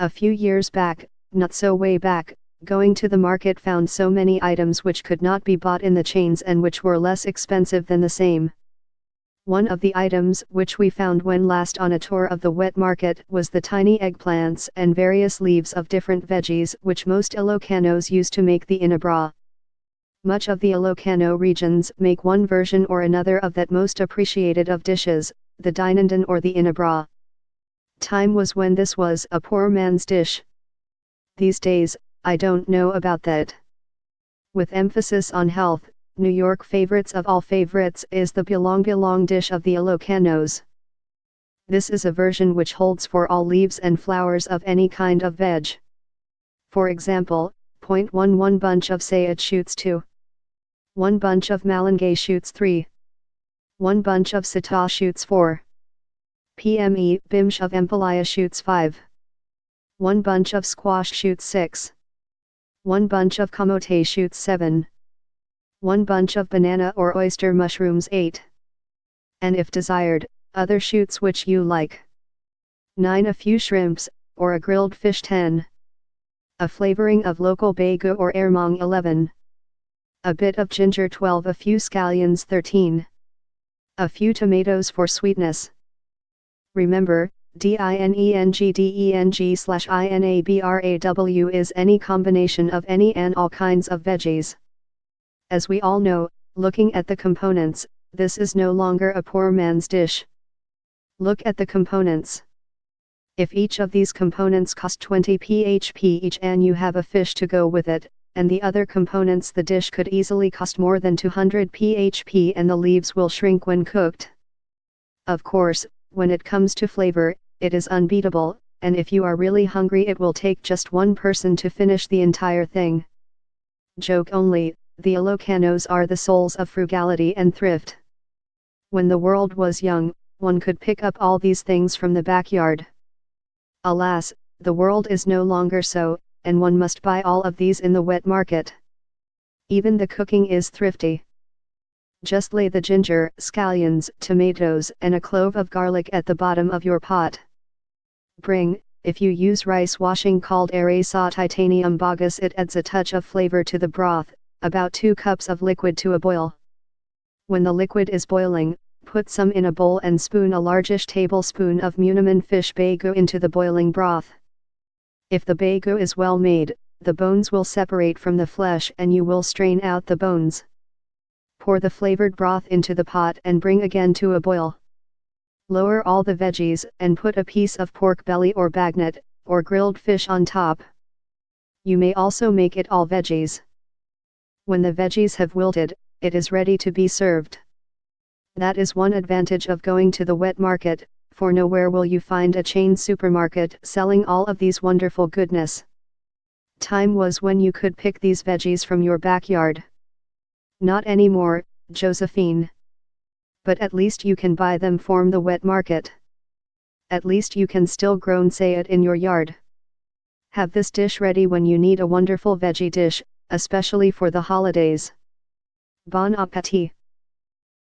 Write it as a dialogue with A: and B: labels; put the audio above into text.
A: A few years back, not so way back, going to the market found so many items which could not be bought in the chains and which were less expensive than the same. One of the items which we found when last on a tour of the wet market was the tiny eggplants and various leaves of different veggies which most Ilocanos use to make the inabra. Much of the Ilocano regions make one version or another of that most appreciated of dishes, the dinandan or the inabra. Time was when this was a poor man's dish. These days, I don't know about that. With emphasis on health, New York favorites of all favorites is the bilong dish of the Ilocanos. This is a version which holds for all leaves and flowers of any kind of veg. For example, 0.11 bunch of sayat shoots 2. 1 bunch of malangay shoots 3. 1 bunch of sita shoots 4. PME bimsh of empalaya shoots 5. 1 bunch of squash shoots 6. 1 bunch of kamote shoots 7. 1 bunch of banana or oyster mushrooms 8. And if desired, other shoots which you like. 9 a few shrimps, or a grilled fish 10. A flavoring of local bagu or ermong 11. A bit of ginger 12 a few scallions 13. A few tomatoes for sweetness. Remember, dinengdeng/inabraw is any combination of any and all kinds of veggies. As we all know, looking at the components, this is no longer a poor man's dish. Look at the components. If each of these components cost 20 php each and you have a fish to go with it, and the other components, the dish could easily cost more than 200 php and the leaves will shrink when cooked. Of course, when it comes to flavor, it is unbeatable, and if you are really hungry it will take just one person to finish the entire thing. Joke only, the Ilocanos are the souls of frugality and thrift. When the world was young, one could pick up all these things from the backyard. Alas, the world is no longer so, and one must buy all of these in the wet market. Even the cooking is thrifty. Just lay the ginger, scallions, tomatoes and a clove of garlic at the bottom of your pot. Bring, if you use rice washing called arasa titanium bagus, it adds a touch of flavor to the broth, about 2 cups of liquid to a boil. When the liquid is boiling, put some in a bowl and spoon a largish tablespoon of Muniman fish bagu into the boiling broth. If the bagu is well made, the bones will separate from the flesh and you will strain out the bones. Pour the flavored broth into the pot and bring again to a boil. Lower all the veggies and put a piece of pork belly or bagnet, or grilled fish on top. You may also make it all veggies. When the veggies have wilted, it is ready to be served. That is one advantage of going to the wet market, for nowhere will you find a chain supermarket selling all of these wonderful goodness. Time was when you could pick these veggies from your backyard. Not anymore, Josephine. But at least you can buy them from the wet market. At least you can still grow sayat in your yard. Have this dish ready when you need a wonderful veggie dish, especially for the holidays. Bon appétit!